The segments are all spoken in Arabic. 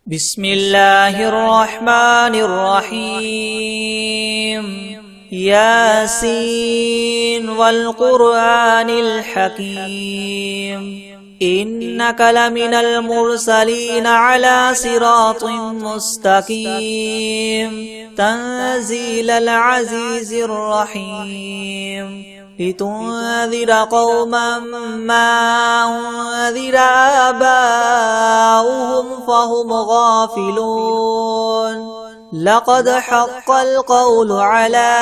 بسم الله الرحمن الرحيم ياسين والقرآن الحكيم إنك لمن المرسلين على صراط مستقيم تنزيل العزيز الرحيم لتنذر قوما ما أنذر آباؤهم فهم غافلون لقد حق القول على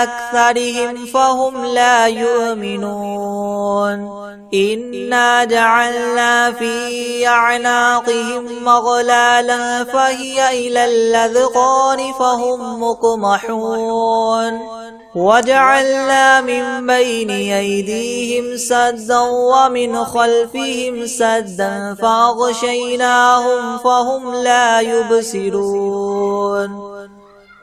أكثرهم فهم لا يؤمنون إنا جعلنا في أعناقهم مغلالا فهي إلى الأذقان فهم مقمحون وجعلنا من بين أيديهم سدا ومن خلفهم سدا فأغشيناهم فهم لا يبصرون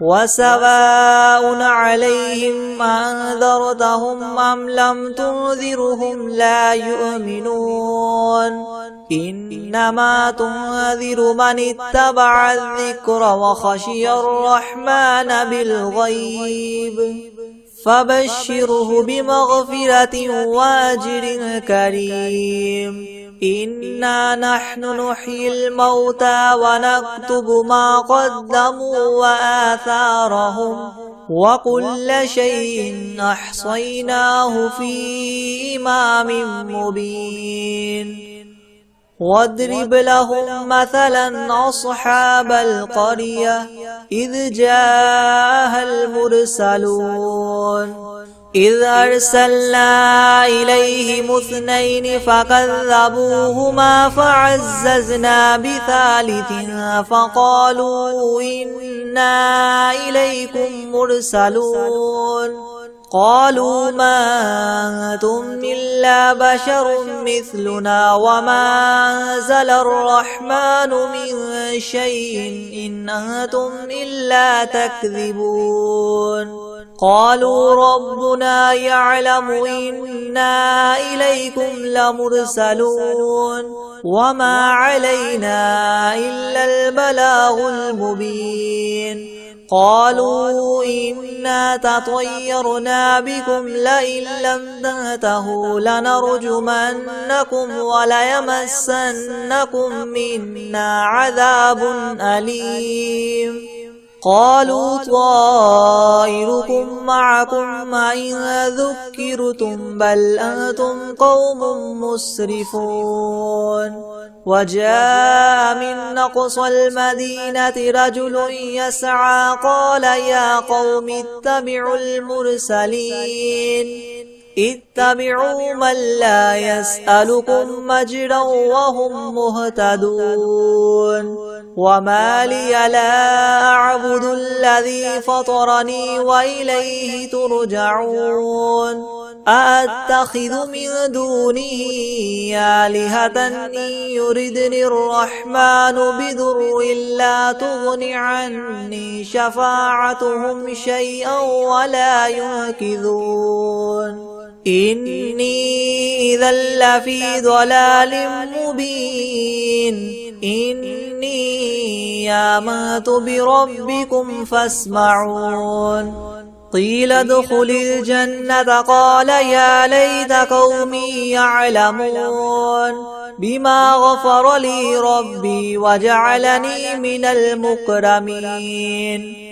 وسواء عليهم أنذرتهم أم لم تنذرهم لا يؤمنون إنما تنذر من اتبع الذكر وخشي الرحمن بالغيب فبشره بمغفرة وأجر كريم إنا نحن نحيي الموتى ونكتب ما قدموا وآثارهم وكل شيء أحصيناه في إمام مبين واضرب لهم مثلا أصحاب القرية إذ جاءها المرسلون إذ أرسلنا إليهم اثنين فكذبوهما فعززنا بثالث فقالوا إنا إليكم مرسلون قالوا ما أنتم إلا بشر مثلنا وما أنزل الرحمن من شيء إن أنتم إلا تكذبون قالوا ربنا يعلم إنا إليكم لمرسلون وما علينا إلا البلاغ المبين قالوا إنا تطيرنا بكم لئن لم تنتهوا لنرجمنكم وليمسنكم منا عذاب أليم قالوا طائركم معكم إن ذكرتم بل أنتم قوم مسرفون وجاء من أقصى المدينة رجل يسعى قال يا قوم اتبعوا المرسلين اتبعوا من لا يسألكم مجرا وهم مهتدون وما لي لا أعبد الذي فطرني وإليه ترجعون أأتخذ من دونه آلهة إن يردني الرحمن بضر لا تغن عني شفاعتهم شيئا ولا ينقذون إني إذا لفي ضلال مبين إني آمنت بربكم فاسمعون قيل ادخل الجنة قال يا ليت قومي يعلمون بما غفر لي ربي وجعلني من المكرمين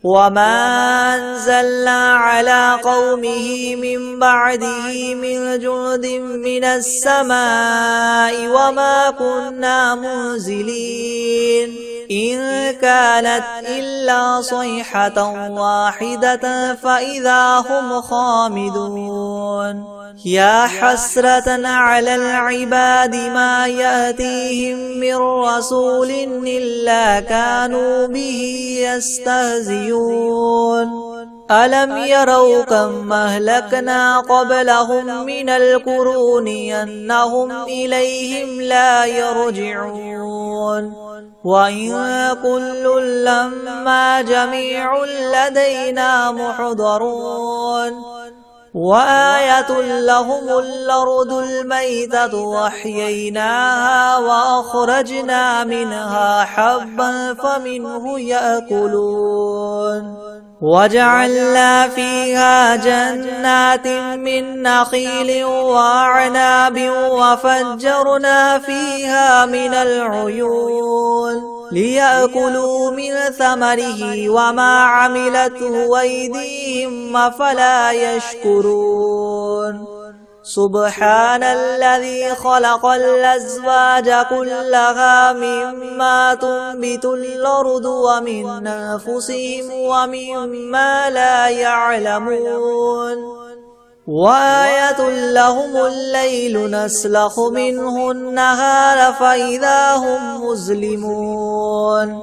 وما أنزلنا على قومه من بعده من جند من السماء وما كنا منزلين إن كانت إلا صيحة واحدة فإذا هم خامدون يا حسرة على العباد ما يأتيهم من رسول إلا كانوا به يستهزئون ألم يروا كم أهلكنا قبلهم من القرون أنهم إليهم لا يرجعون وإن كل لما جميع لدينا محضرون وآية لهم الأرض الميتة وأحييناها وأخرجنا منها حبا فمنه يأكلون وجعلنا فيها جنات من نخيل وأعناب وفجرنا فيها من العيون ليأكلوا من ثمره وما عملته أيديهم أفلا يشكرون سبحان الذي خلق الأزواج كلها مما تنبت الأرض ومن أنفسهم ومما لا يعلمون وآية لهم الليل نسلخ منه النهار فإذا هم مظلمون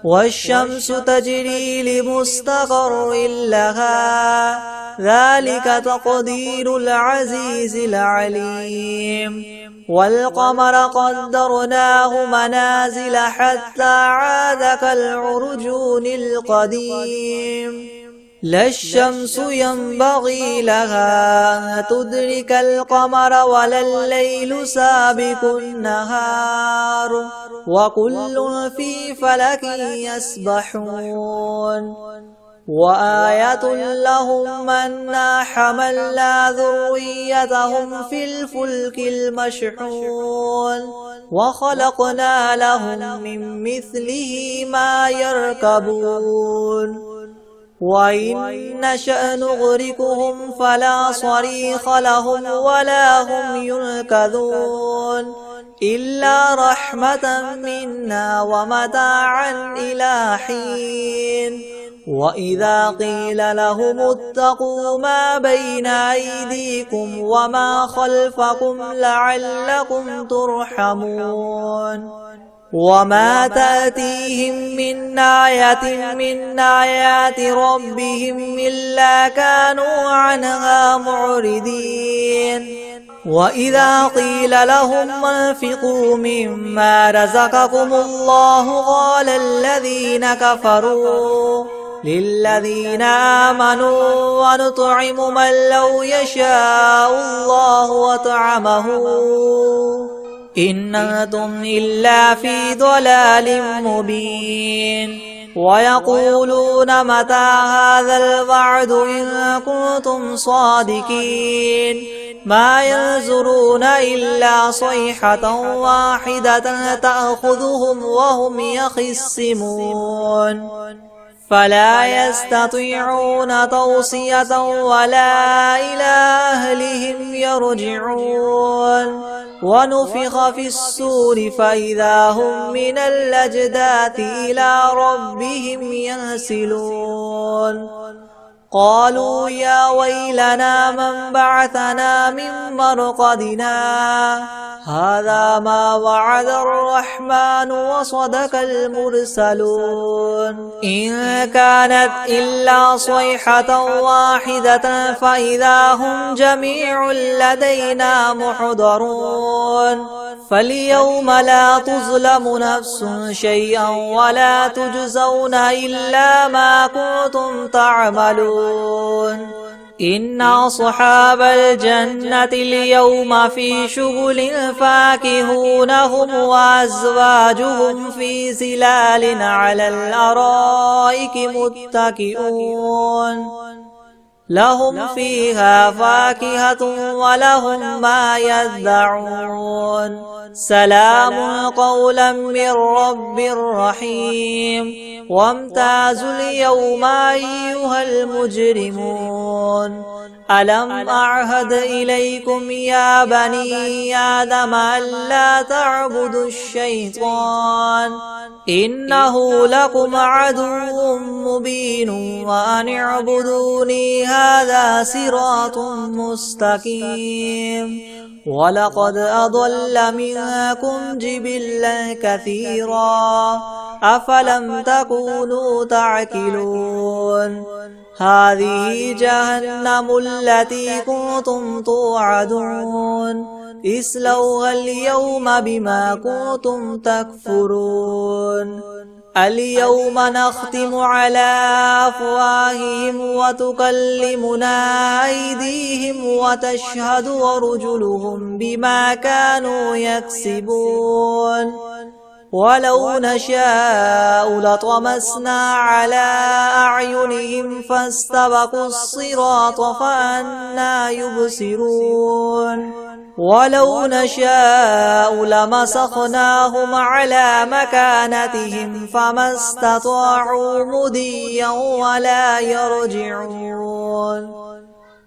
والشمس تجري لمستقر لها ذلك تقدير العزيز العليم والقمر قدرناه منازل حتى عاد كالعرجون القديم لا الشمس ينبغي لها أن تدرك القمر ولا الليل سابق النهار وكل في فلك يسبحون وآية لهم أنا حملنا ذريتهم في الفلك المشحون وخلقنا لهم من مثله ما يركبون وإن نشأ نغرقهم فلا صريخ لهم ولا هم ينقذون إلا رحمة منا ومتاعا إلى حين وإذا قيل لهم اتقوا ما بين أيديكم وما خلفكم لعلكم ترحمون وما تأتيهم من آية من آيات ربهم إلا كانوا عنها معرضين وإذا قيل لهم انفقوا مما رزقكم الله قال الذين كفروا للذين آمنوا ونطعم من لو يشاء الله وطعمه إن أنتم إلا في ضلال مبين ويقولون متى هذا الوعد إن كنتم صادقين ما ينظرون إلا صيحة واحدة تأخذهم وهم يخصمون فلا يستطيعون توصية ولا إلى أهلهم يرجعون ونفخ في الصور فإذا هم من الأجداث إلى ربهم ينسلون قالوا يا ويلنا من بعثنا من مرقدنا هذا ما وعد الرحمن وصدق المرسلون إن كانت إلا صيحة واحدة فإذا هم جميع لدينا محضرون فاليوم لا تظلم نفس شيئا ولا تجزون إلا ما كنتم تعملون إن أصحاب الجنة اليوم في شغل فاكهون هم وأزواجهم في ظلال على الأرائك متكئون لهم فيها فاكهة ولهم ما يدعون سلام قولا من رب رحيم وامتازوا اليوم أيها المجرمون ألم أعهد إليكم يا بني آدم ألا تعبدوا الشيطان إنه لكم عدو مبين وأن اعبدوني هذا صراط مستقيم ولقد أضل منكم جبلا كثيرا أفلم تكونوا تعقلون هذه جهنم التي كنتم توعدون اصلوها اليوم بما كنتم تكفرون اليوم نختم على أفواههم وتكلمنا أيديهم وتشهد أرجلهم بما كانوا يكسبون ولو نشاء لطمسنا على أعينهم فاستبقوا الصراط فأنى يبصرون ولو نشاء لمسخناهم على مكانتهم فما استطاعوا مضيا ولا يرجعون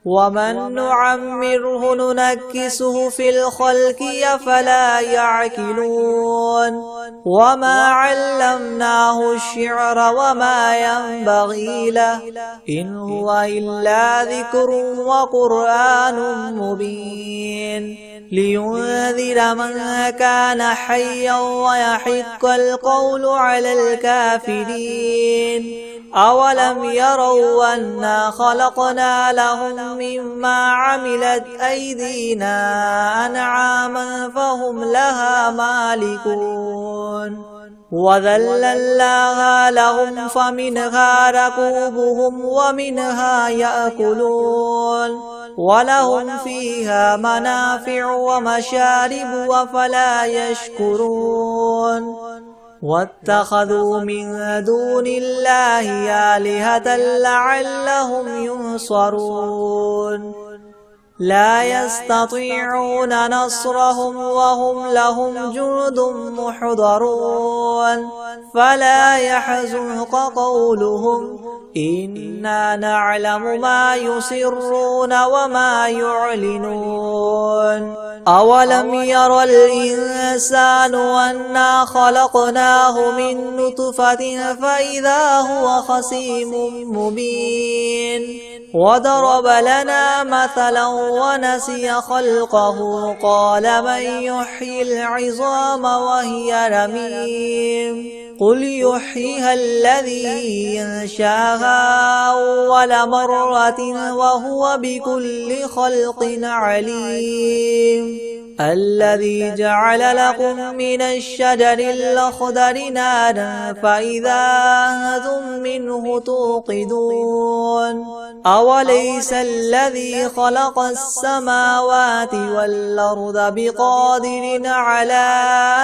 ومن نعمره ننكسه في الخلق أفلا يعقلون وما علمناه الشعر وما ينبغي له إن هو إلا ذكر وقرآن مبين لينذر من كان حيا ويحق القول على الكافرين أولم يروا أنا خلقنا لهم مما عملت أيدينا أنعاما فهم لها مالكون وذللناها لهم فمنها ركوبهم ومنها يأكلون ولهم فيها منافع ومشارب أفلا يشكرون واتخذوا من دون الله آلهة لعلهم ينصرون لا يستطيعون نصرهم وهم لهم جند محضرون فلا يحزنك قولهم إنا نعلم ما يسرون وما يعلنون أولم ير الإنسان أنا خلقناه من نطفة فإذا هو خصيم مبين وضرب لنا مثلا ونسي خلقه قال من يحيي العظام وهي رميم قل يحييها الذي ينشاها أول مرة وهو بكل خلق عليم الذي جعل لكم من الشجر الأخضر نارا فإذا أنتم منه توقدون أوليس الذي خلق السماوات والأرض بقادر على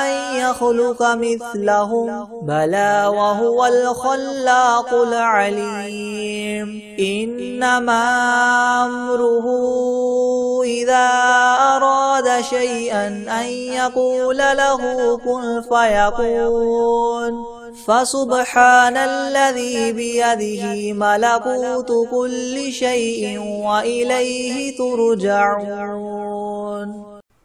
أن يخلق مثلهم بلى وهو الخلاق العليم إنما أمره إذا أراد شيئا أن يقول له كن فيكون فسبحان الذي بيده ملكوت كل شيء وإليه ترجعون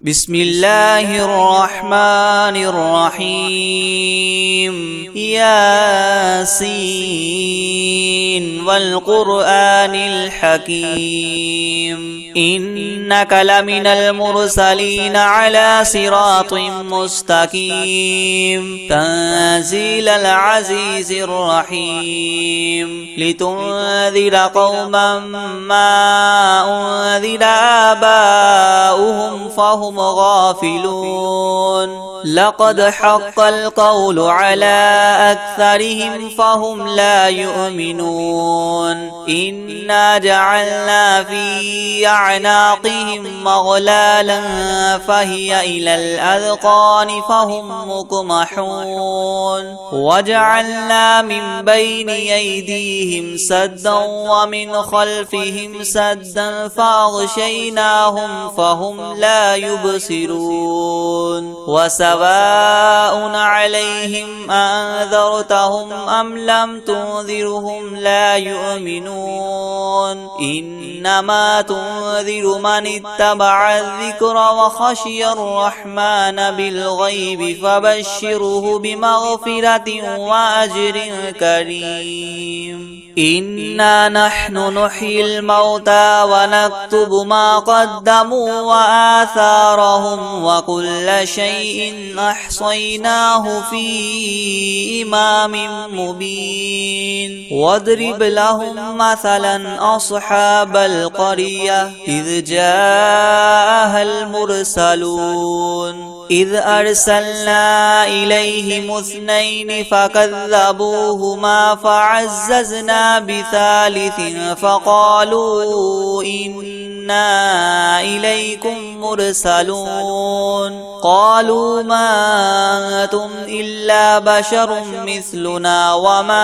بسم الله الرحمن الرحيم ياسين والقرآن الحكيم إنك لمن المرسلين على صراط مستقيم تنزيل العزيز الرحيم لتنذر قوما ما أنذر آباؤهم فهم غافلون لقد حق القول على أكثرهم فهم لا يؤمنون إنا جعلنا في أعناقهم مغلالا فهي إلى الأذقان فهم مقمحون وجعلنا من بين أيديهم سدا ومن خلفهم سدا فأغشيناهم فهم لا يبصرون وسواء عليهم أنذرتهم أم لم تنذرهم لا يؤمنون إنما تنذر من اتبع الذكر وخشي الرحمن بالغيب فبشره بمغفرة وأجر كريم إنا نحن نحيي الموتى ونكتب ما قدموا وآثارهم وكل شيء أحصيناه في إمام مبين واضرب لهم مثلا أصحاب القرية إذ جاءها المرسلون إذ أرسلنا إليهم اثنين فكذبوهما فعززنا بثالث فقالوا إنا إليكم مرسلون قالوا ما أنتم إلا بشر مثلنا وما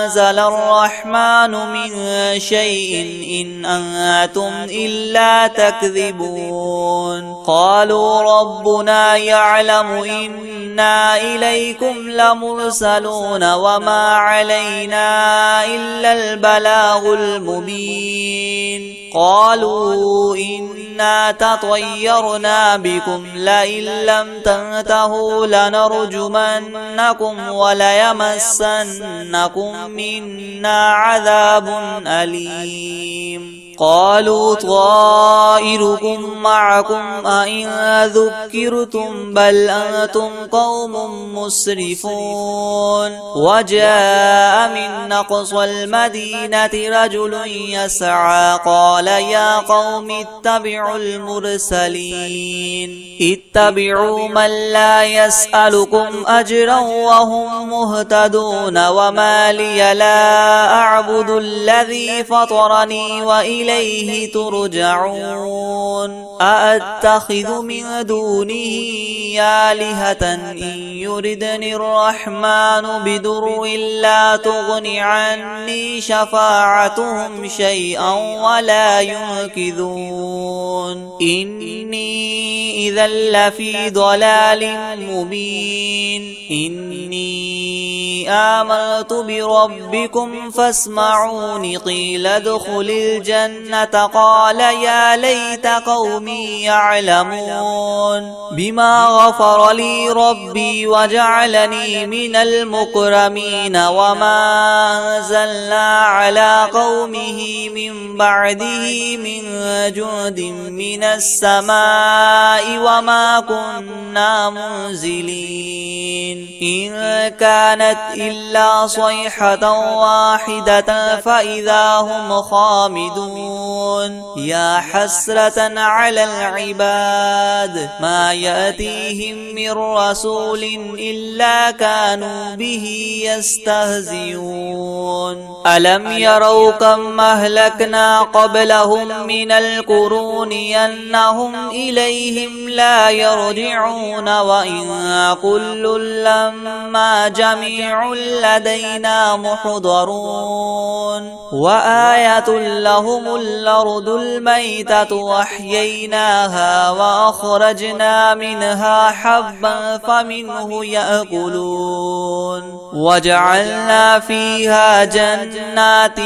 أنزل الرحمن من شيء إن أنتم إلا تكذبون قالوا ربنا يعلم إنا إليكم لمرسلون وما علينا إلا البلاغ المبين قالوا إنا تطيرنا بكم لئن لم تنتهوا لنرجمنكم وليمسنكم منا عذاب أليم قالوا طائركم معكم أئن ذكرتم بل أنتم قوم مسرفون وجاء من أقصى المدينة رجل يسعى قال يا قوم اتبعوا المرسلين اتبعوا من لا يسألكم أجرا وهم مهتدون وما لي لا أعبد الذي فطرني وإليه ترجعون أأتخذ من دونه آلهة إن يردني الرحمن بدر لا تغن عني شفاعتهم شيئا ولا ينقذون إني إذا لفي ضلال مبين إني آمنت بربكم فاسمعون قيل ادخل الجنة قال يا ليت قومي يعلمون بما غفر لي ربي وجعلني من المكرمين وما أنزلنا على قومه من بعده من جند من السماء وما كنا منزلين إن كانت إلا صيحة واحدة فإذا هم خامدون يا حسرة على العباد ما يأتيهم من رسول إلا كانوا به يستهزئون ألم يروا كم أهلكنا قبلهم من القرون أنهم إليهم لا يرجعون وإن كل لما جميع لدينا محضرون وآية لهم الأرض الميتة وأحييناها وأخرجنا منها حبا فمنه يأكلون وجعلنا فيها جنات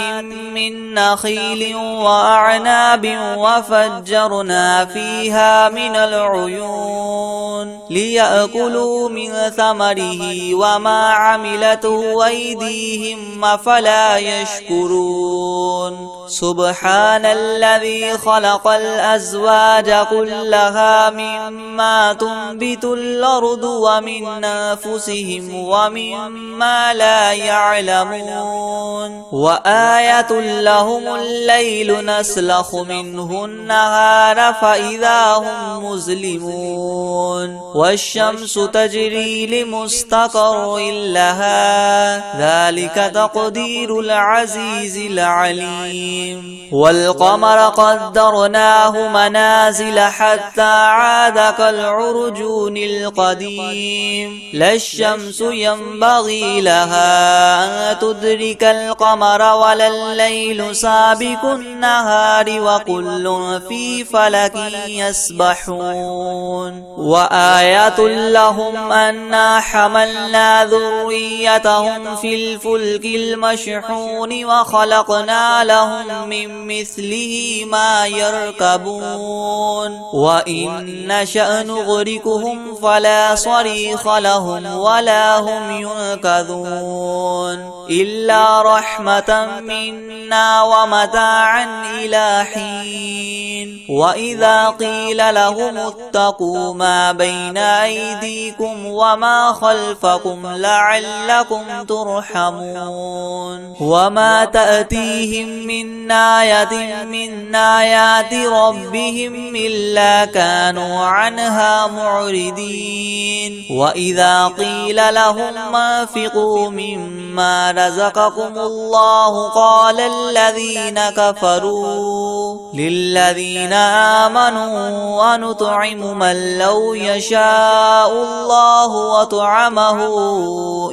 من نخيل وأعناب وفجرنا فيها من العيون ليأكلوا من ثمره وما عملته أيديهم أفلا يشكرون سبحان الذي خلق الأزواج كلها مما تنبت الأرض ومن أنفسهم ومما لا يعلمون وآية لهم الليل نسلخ منه النهار فإذا هم مظلمون والشمس تجري لمستقر لها ذلك تقدير العزيز العليم والقمر قدرناه منازل حتى عاد كالعرجون القديم لا الشمس ينبغي لها أن تدرك القمر ولا الليل سابق النهار وكل في فلك يسبحون وآية لهم أنا حملنا ذريتهم في الفلك المشحون وخلقنا لهم من مثله ما يركبون وإن نشأ نغرقهم فلا صريخ لهم ولا هم ينقذون إلا رحمة منا ومتاعا إلى حين. وإذا قيل لهم اتقوا ما بين أيديكم وما خلفكم لعلكم ترحمون. وما تأتيهم من آية من آيات ربهم إلا كانوا عنها معرضين. وإذا قيل لهم انفقوا مما رزقكم الله قال الذين كفروا للذين آمنوا أنطعم من لو يشاء الله وطعمه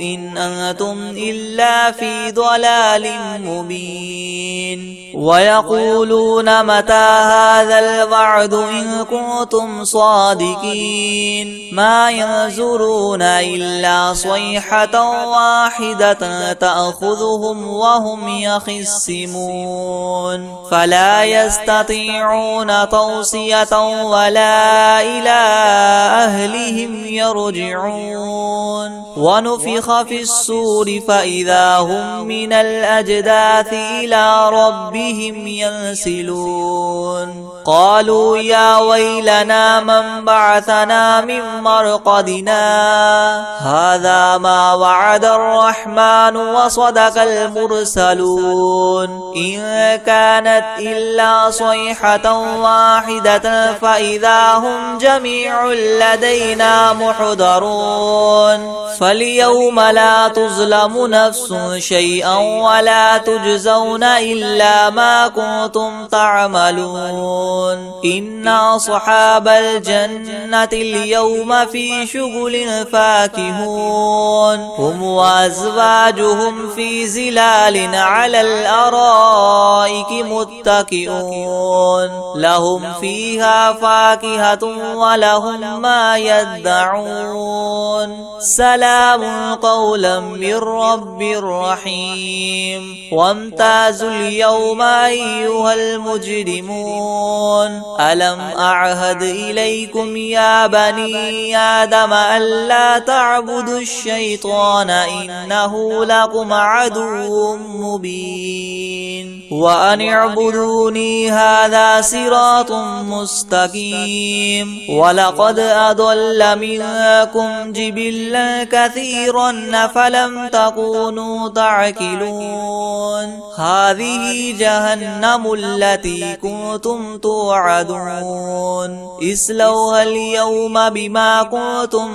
إن أنتم إلا في ضلال مبين. ويقولون متى هذا الوعد إن كنتم صادقين ما ينظرون إلا صيحة واحدة تأخذهم وهم يخصمون فلا يستطيعون توصية ولا إلى أهلهم يرجعون. ونفخ في الصور فإذا هم من الأجداث إلى ربهم ينسلون. قالوا يا ويلنا من بعثنا من مرقدنا هذا ما وعد الرحمن وصدق المرسلون إن كانت إلا صيحة واحدة فإذا هم جميع لدينا محضرون. فاليوم لا تظلم نفس شيئا ولا تجزون إلا ما كنتم تعملون. إن أصحاب الجنة اليوم في شغل فاكهون هم وأزواجهم في زلال على الأرائك متكئون لهم فيها فاكهة ولهم ما يدعون. سلام قولا من رب رحيم. وامتازوا اليوم أيها المجرمون ألم أعهد إليكم يا بني آدم ألا تعبدوا الشيطان إنه لكم عدو مبين. وأن اعبدوني هذا صراط مستقيم. ولقد أضل منكم جبلا كثيرا فلم تكونوا تعقلون. هذه جهنم التي كنتم توعدون اصلوها اليوم بما كنتم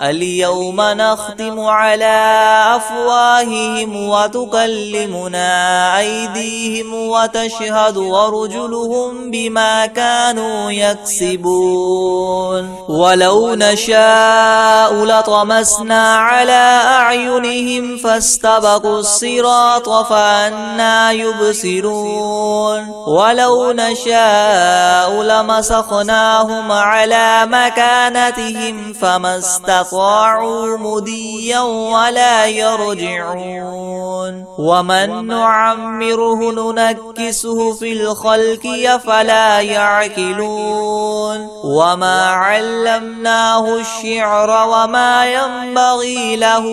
اليوم نختم على أفواههم وتكلمنا أيديهم وتشهد أرجلهم بما كانوا يكسبون. ولو نشاء لطمسنا على أعينهم فاستبقوا الصراط فأنى يبصرون. ولو نشاء لمسخناهم على مكانتهم فما استطاعوا مديا ولا يرجعون. ومن نعمره ننكسه في الخلق أفلا يعقلون. وما علمناه الشعر وما ينبغي له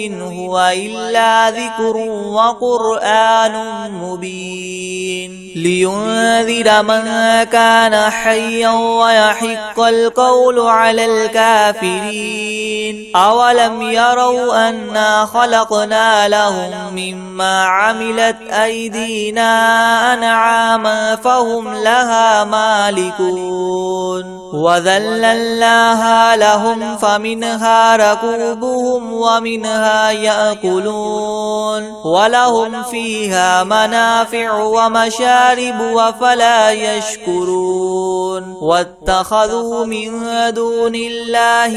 إن هو إلا ذكر وقرآن مبين. لينذر من كان حيا ويحق القول على الكافرين. أولم يروا أنا خلقنا لهم مما عملت أيدينا أنعاما فهم لها مالكون. وذللناها لهم فمنها ركوبهم ومنها يأكلون ولهم فيها منافع ومشارب وفلا يشكرون. واتخذوا من دون الله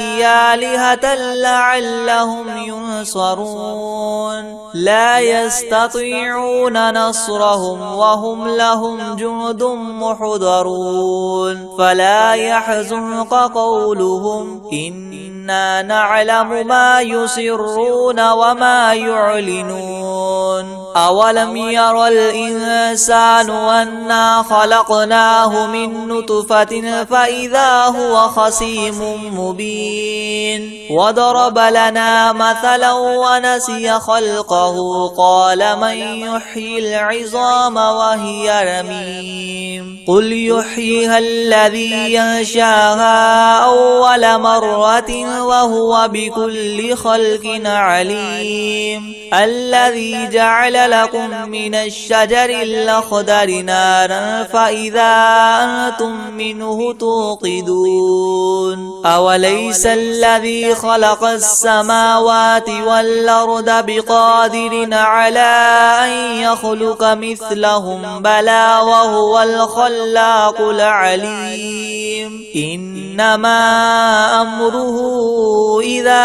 آلهة لعلهم ينصرون. لا يستطيعون نصرهم وهم لهم جند محضرون. فلا يحزنك قولهم إنا نعلم ما يسرون وما يعلنون. أولم ير الإنسان أنا خلقناه من نطفة فإذا هو خصيم مبين وضرب لنا مثلا ونسي خلقه قال من يحيي العظام وهي رميم قل يحييها الذي ينشاها أول مرة وهو بكل خلق عليم الذي جعل لكم من الشجر الأخضر نارا فإذا أنتم منه توقدون أوليس الذي خلق السماوات والأرض بقادر على أن يخلق مثلهم بلى وهو الخلاق العليم إنما أمره إذا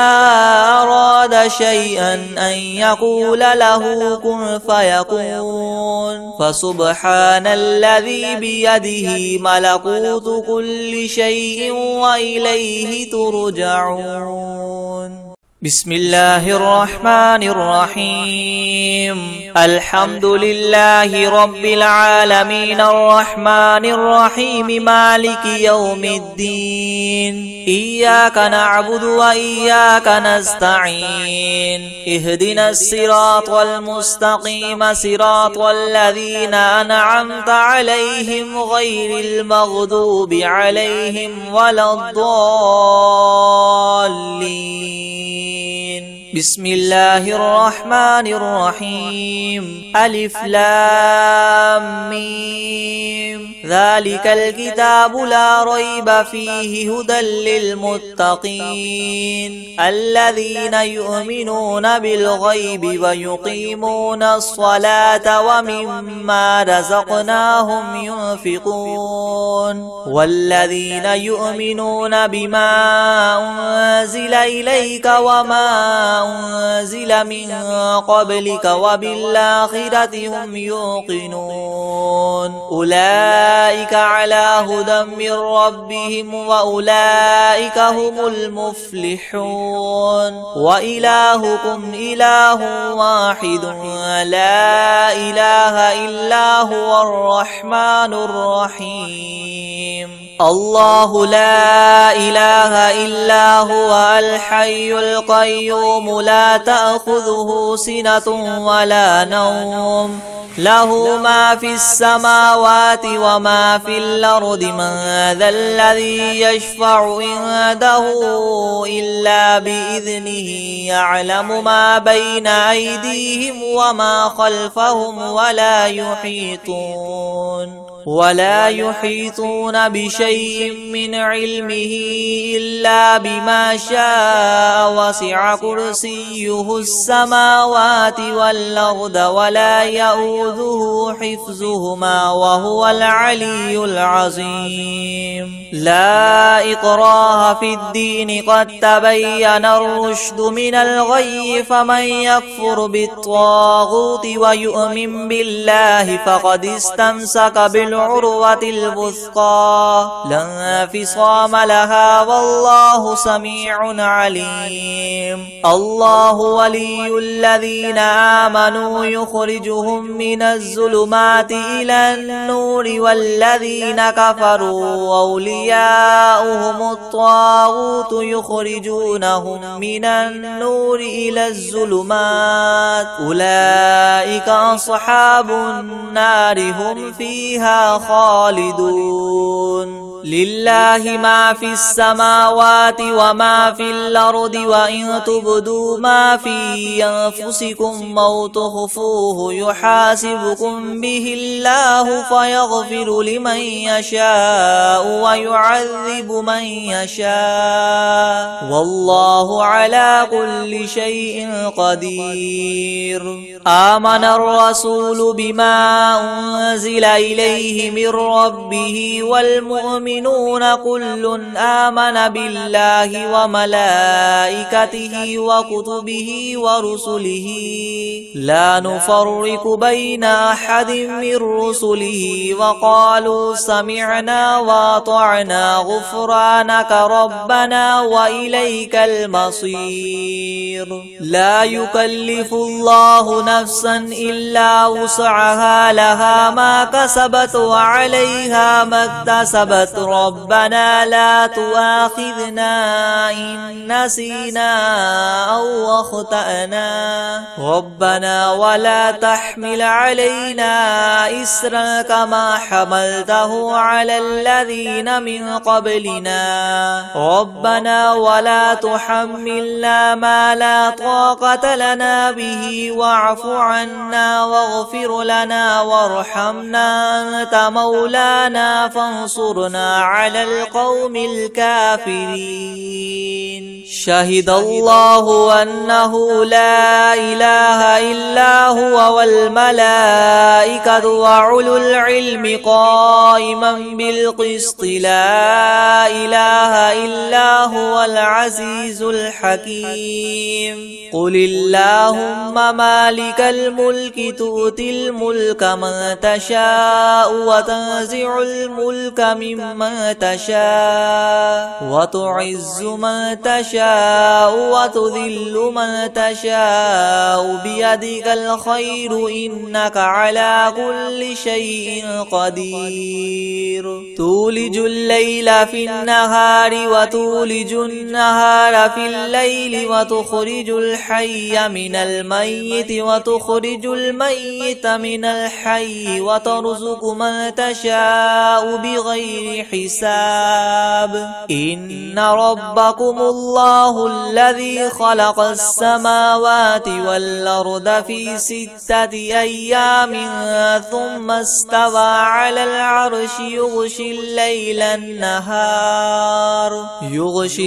أراد شيئا أن يقول له كن فيكون فسبحان الذي بيده ملكوت كل شيء وإليه ترجعون بسم الله الرحمن الرحيم الحمد لله رب العالمين الرحمن الرحيم مالك يوم الدين إياك نعبد وإياك نستعين اهدنا الصراط المستقيم صراط الذين أنعمت عليهم غير المغضوب عليهم ولا الضالين بسم الله الرحمن الرحيم ألف لام ميم ذلك الكتاب لا ريب فيه هدى للمتقين الذين يؤمنون بالغيب ويقيمون الصلاة ومما رزقناهم ينفقون والذين يؤمنون بما أنزل إليك وما أنزل من قبلك وبالآخرة هم يوقنون أولئك على هدى من ربهم وأولئك هم المفلحون وإلهكم إله واحد لا إله إلا هو الرحمن الرحيم الله لا إله إلا هو الحي القيوم لا تأخذه سنة ولا نوم له ما في السماوات وما في الأرض من ذا الذي يشفع عنده إلا بإذنه يعلم ما بين أيديهم وما خلفهم ولا يحيطون بشيء من علمه إلا بما شاء وسع كرسيه السماوات والأرض ولا يؤوده حفظهما وهو العلي العظيم لا إكراه في الدين قد تبين الرشد من الغي فمن يكفر بالطاغوت ويؤمن بالله فقد استمسك بالعروة الوثقى لا انفصام لها والله سميع عليم الله ولي الذين آمنوا يخرجهم من الظلمات إلى النور والذين كفروا أولياؤهم الطاغوت يخرجونهم من النور إلى الظلمات أولئك أصحاب النار هم فيها خالدون لله ما في السماوات وما في الأرض وإن تبدوا ما في أنفسكم أو تخفوه يحاسبكم به الله فيغفر لمن يشاء ويعذب من يشاء والله على كل شيء قدير آمن الرسول بما أنزل إليه من ربه والمؤمنون والمؤمنون كل آمن بالله وملائكته وكتبه ورسله لا نفرق بين أحد من رسله وقالوا سمعنا وأطعنا غفرانك ربنا وإليك المصير. لا يكلف الله نفسا إلا وسعها لها ما كسبت وعليها ما اكتسبت ربنا لا تؤاخذنا إن نسينا أو أخطأنا ربنا ولا تحمل علينا إسرا كما حملته على الذين من قبلنا ربنا ولا تحملنا ما لا طاقة لنا به واعف عنا واغفر لنا وارحمنا أنت مولانا فانصرنا على القوم الكافرين. شهد الله أنه لا إله إلا هو والملائكة وأولو العلم قائما بالقسط لا إله إلا هو العزيز الحكيم. قل اللهم مالك الملك تؤتي الملك من تشاء وتنزع الملك ممن تشاء وتعز من تشاء وتذل من تشاء بيدك الخير إنك على كل شيء قدير. تولج الليل في النهار وتولج النهار في الليل وتخرج الحي من الميت وتخرج الميت من الحي وترزق من تشاء بغير حساب. إن ربكم الله الذي خلق السماوات والأرض في 6 أيام ثم استوى على العرش يغشي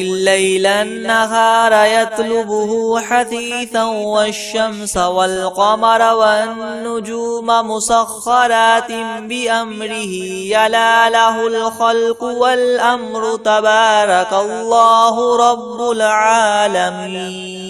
الليل النهار يطلبه حثيثا والشمس والقمر والنجوم مسخرات بأمره يلا له الخلق والأمر تبارك الله رب العالمين.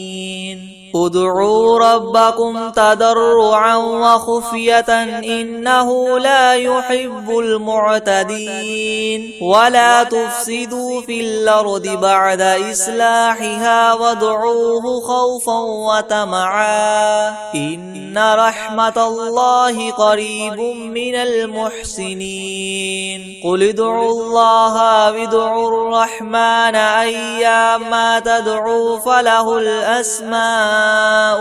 ادعوا ربكم تضرعا وخفية إنه لا يحب المعتدين. ولا تفسدوا في الأرض بعد إصلاحها وادعوه خوفا وطمعا إن رحمة الله قريب من المحسنين. قل ادعوا الله وادعوا الرحمن أيما تدعوا فله الأسماء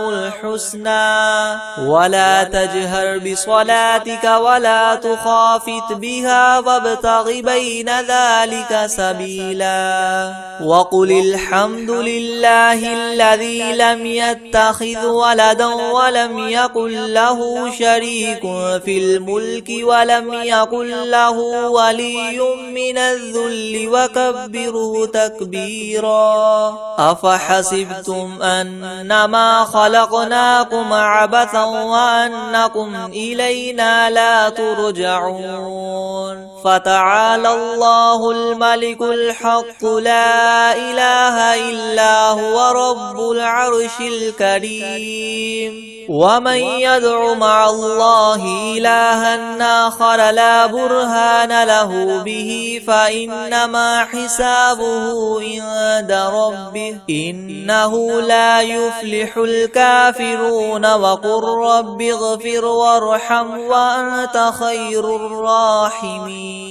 الحسنى ولا تجهر بصلاتك ولا تخافت بها وابتغ بين ذلك سبيلا. وقل الحمد لله الذي لم يتخذ ولدا ولم يكن له شريك في الملك ولم يكن له ولي من الذل وكبره تكبيرا. أفحسبتم أنما خلقناكم عبثا وأنكم إلينا لا ترجعون. فتعالى الله الملك الحق لا إله إلا هو رب العرش الكريم. ومن يدع مع الله إلها آخر لا برهان له به فإنما حسابه عند ربه إنه لا يفلح الكافرون. وقل رب اغفر وارحم وأنت خير الراحمين.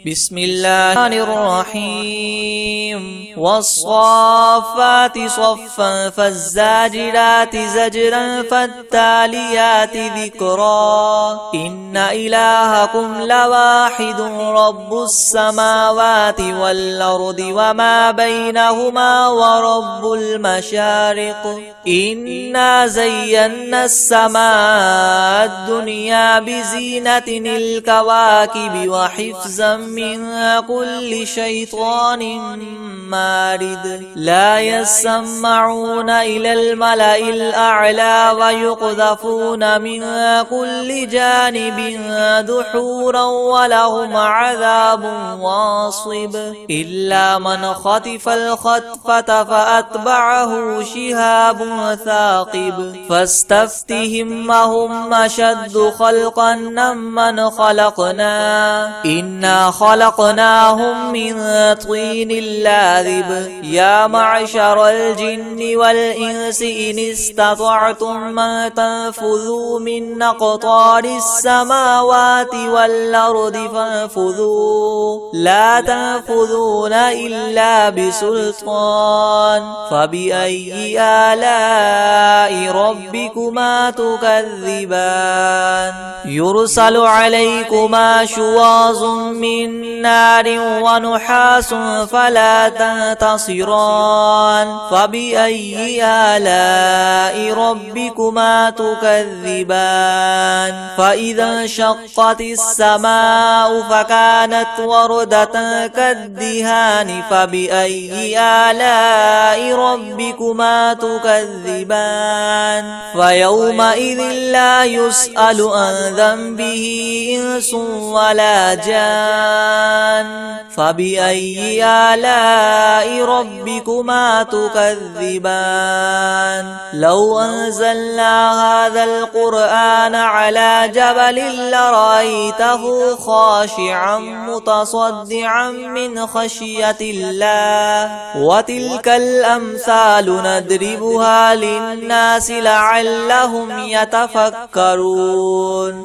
بسم الله الرحيم. والصافات صفا فالزاجرات زجرا فالتاليات ذكرا. إن إلهكم لواحد رب السماوات والأرض وما بينهما ورب المشارق. إنا زينا السماء الدنيا بزينة الكواكب وحفظا من كل شيطان مارد لا يسمعون إلى الملأ الأعلى ويقذفون من كل جانب دحورا ولهم عذاب واصب إلا من خطف الخطفة فأتبعه شهاب ثاقب فاستفتهم هم أشد خلقا ممن خلقنا إنا خلقناهم من طين لاذب يا معشر الجن والإنس إن استطعتم أن تنفذوا من أقطار السماوات والأرض فانفذوا لا تنفذون إلا بسلطان فبأي آلاء ربكما تكذبان يرسل عليكما شواظ من نار ونحاس فلا تنتصران فبأي آلاء ربكما تكذبان فإذا انشقت السماء فكانت وردة كالدهان فبأي آلاء ربكما تكذبان فيومئذ لا يسأل عن ذنبه إنس ولا جان فبأي آلاء ربكما تكذبان لو أنزلنا هذا القرآن على جبل لرأيته خاشعا متصدعا من خشية الله وتلك الأمثال نضربها للناس لعلهم يتفكرون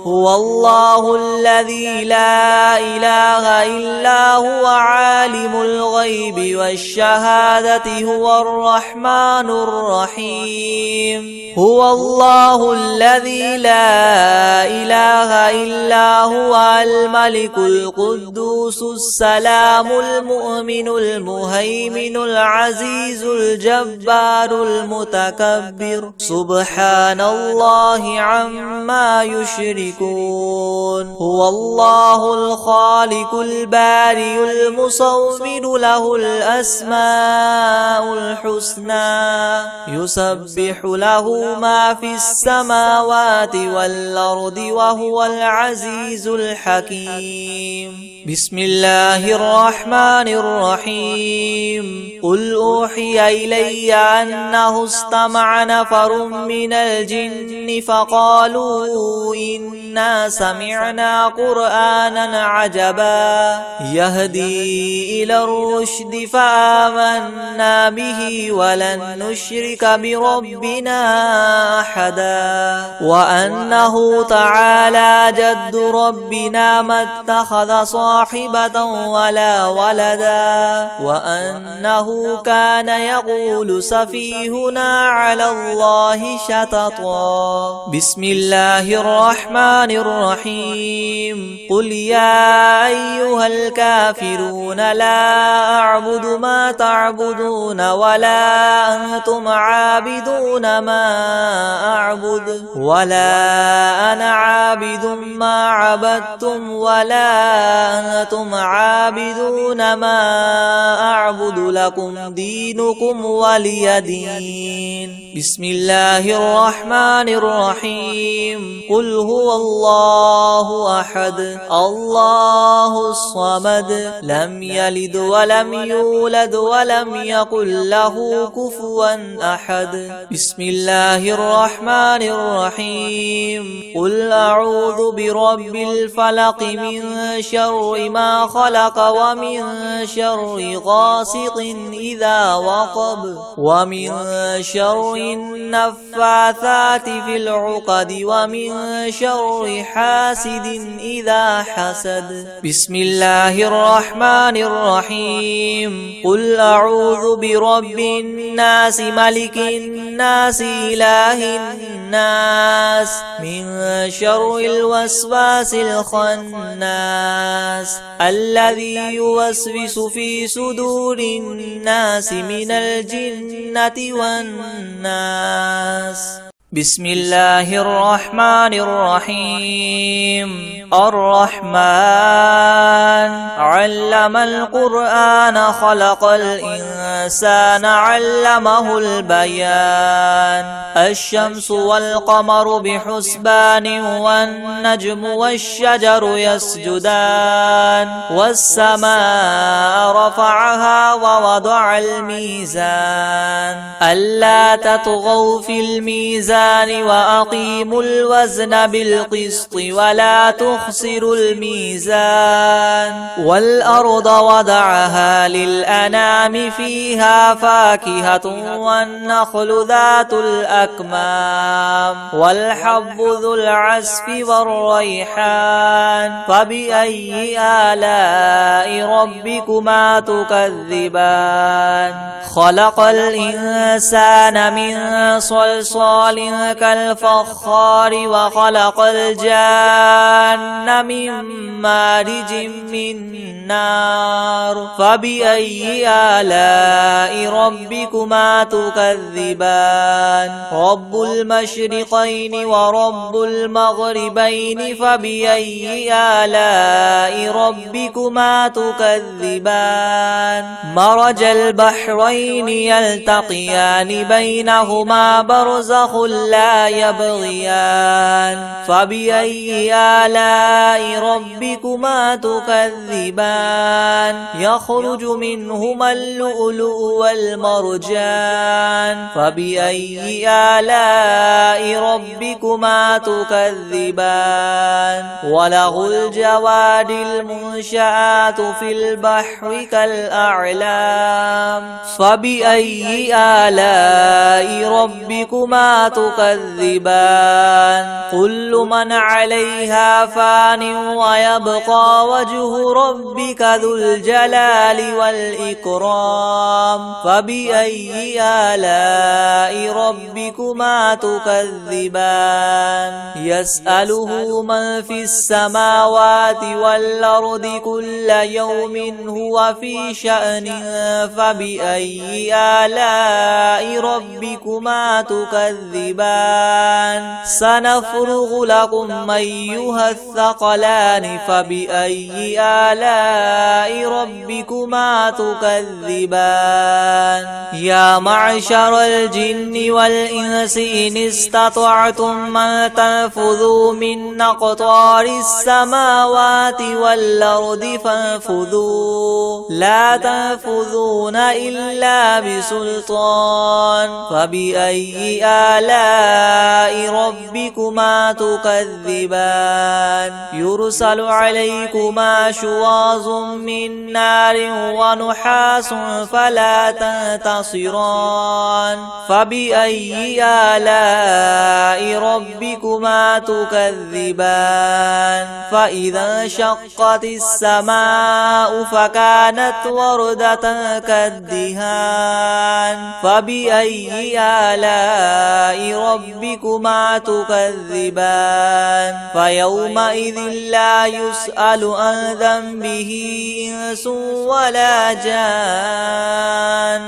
هو الله الذي لا إله إلا هو عالم الغيب والشهادة هو الرحمن الرحيم هو الله الذي لا إله إلا هو الملك القدوس السلام المؤمن المهيمن العزيز الجبار المتكبر سبحان الله عما يشركون هو الله الخالق البارئ المصور له الأسماء الحسنى يسبح له ما في السماوات والأرض وهو العزيز الحكيم بسم الله الرحمن الرحيم قل أوحي إلي أنه استمع نفر من الجن فقالوا إنا سمعنا قرآنا عجبا يهدي إلى الرشد فآمنا به ولن نشرك بربنا أحدا وأنه تعالى جد ربنا ما اتخذ صاحبة ولا ولدا وأنه كان يقول سفيهنا على الله شططا بسم الله الرحمن الرحيم قل يا أيها الكافرون لا أعبد ما تعبدون ولا أنتم عابدون ما أعبد ولا أنا عابد ما عبدتم ولا أنتم عابدون ما أعبد لكم دينكم ولي دين بسم الله الرحمن الرحيم قل هو الله أحد الله الصمد لم يلد ولم يولد ولم يكن له كفوا أحد بسم الله الرحمن الرحيم قل أعوذ برب الفلق من شر ما خلق ومن شر غاسق إذا وقب ومن شر النفاثات في العقد ومن شر حاسد إذا حسد بسم الله الرحمن الرحيم قل أعوذ برب الناس ملك الناس إله الناس من شر الوسواس الخناس الذي يوسوس في صدور الناس من الجنة والناس بسم الله الرحمن الرحيم. الرحمن علم القرآن خلق الإنسان علمه البيان. الشمس والقمر بحسبان والنجم والشجر يسجدان. والسماء رفعها ووضع الميزان ألا تطغوا في الميزان وأقيموا الوزن بالقسط ولا تخسروا الميزان. والأرض وضعها للأنام فيها فاكهة والنخل ذات الأكمام والحب ذو العصف والريحان. فبأي آلاء ربكما تكذبان؟ خلق الإنسان من صلصال كالفخار وخلق الجان من مارج من نار. فبأي آلاء ربكما تكذبان؟ رب المشرقين ورب المغربين. فبأي آلاء ربكما تكذبان؟ مرج البحرين يلتقيان بينهما برزخ لا يبغيان. فبأي آلاء ربكما تكذبان؟ يخرج منهما اللؤلؤ والمرجان. فبأي آلاء ربكما تكذبان؟ وله الجوار المنشآت في البحر كالأعلام. فبأي آلاء ربكما تكذبان؟ كل من عليها فان ويبقى وجه ربك ذو الجلال والإكرام. فبأي آلاء ربكما تكذبان؟ يسأله من في السماوات والأرض كل يوم هو في شأن. فبأي آلاء ربكما تكذبان؟ سنفرغ لكم أيها الثقلان. فبأي آلاء ربكما تكذبان؟ يا معشر الجن والإنس إن استطعتم أن تنفذوا من أقطار السماوات والأرض فانفذوا لا تنفذون إلا بسلطان. فبأي آلاء ربكما تكذبان؟ يرسل عليكما شواظ من نار ونحاس فلا تنتصران. فبأي آلاء ربكما تكذبان؟ فإذا انشقت السماء فكانت وردة كالدهان. فبأي آلاء ربكما تكذبان؟ فيومئذ لا يسأل عن ذنبه إنس ولا جان.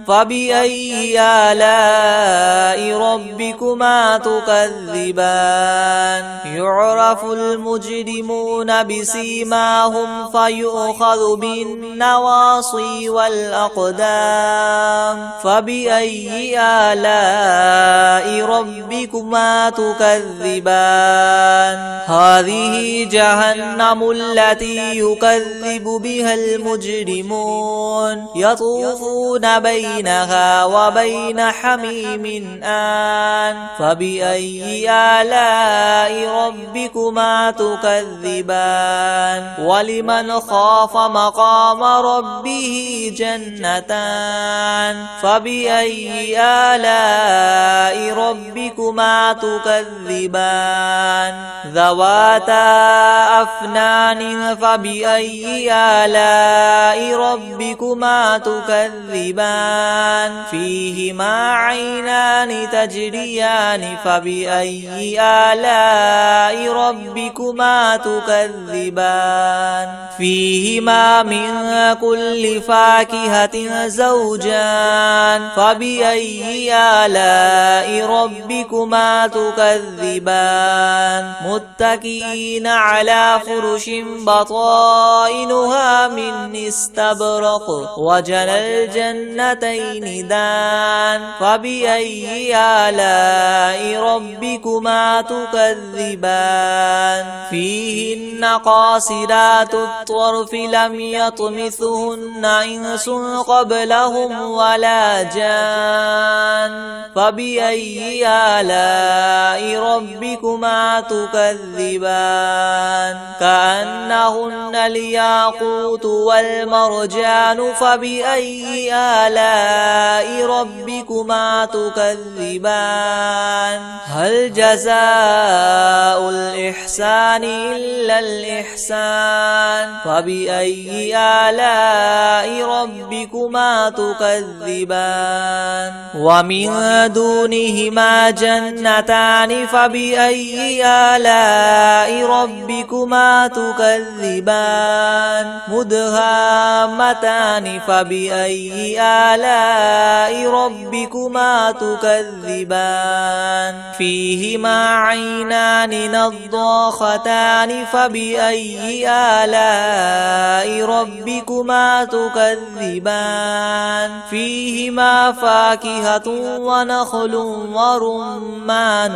فبأي آلاء ربكما تكذبان؟ يعرف المجرمون بسيماهم فيؤخذ بالنواصي والأقدام. فبأي آلاء ربكما تكذبان؟ هذه جهنم التي يكذب بها المجرمون يطوفون بينها وبين حميم آن. فبأي آلاء ربكما تكذبان؟ ولمن خاف مقام ربه جنتان. فبأي آلاء ربكما تكذبان؟ ذواتا أفنان. فبأي آلاء ربكما تكذبان؟ فيهما عينان تجريان. فبأي آلاء ربكما تكذبان؟ فيهما من كل فاكهة زوجان. فبأي آلاء ربكما ربكما تكذبان متكئين على فرش بطائنها من استبرق وجنى الجنتين دان فبأي آلاء ربكما تكذبان فيهن قاصرات الطرف لم يطمثهن إنس قبلهم ولا جان فبأي آلاء ربكما تكذبان كأنهن الياقوت والمرجان فبأي آلاء ربكما تكذبان هل جزاء الإحسان إلا الإحسان فبأي آلاء ربكما تكذبان ومن دونهما جنتان فبأي آلاء ربكما تكذبان مدهامتان فبأي آلاء ربكما تكذبان فيهما عينان نضاختان فبأي آلاء ربكما تكذبان فيهما فاكهة ونخل ورمان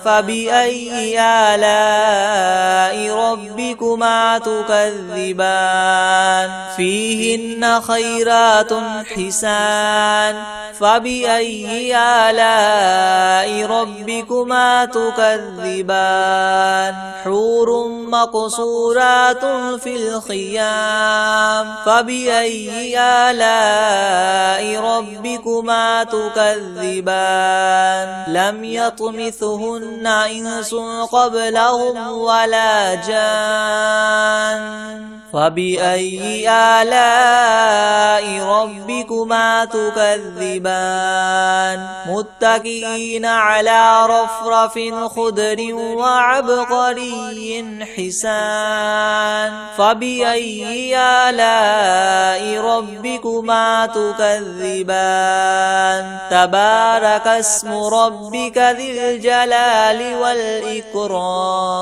فبأي آلاء ربكما تكذبان فيهن خيرات حسان فبأي آلاء ربكما تكذبان حور مقصورات في الخيام فبأي آلاء ربكما تكذبان لم يطمثهن إنس قبلهم ولا جان فبأي آلاء ربكما تكذبان متكئين على رفرف خضر وعبقري حسان فبأي آلاء ربكما تكذبان تبارك اسم ربك ذي الجلال والإكرام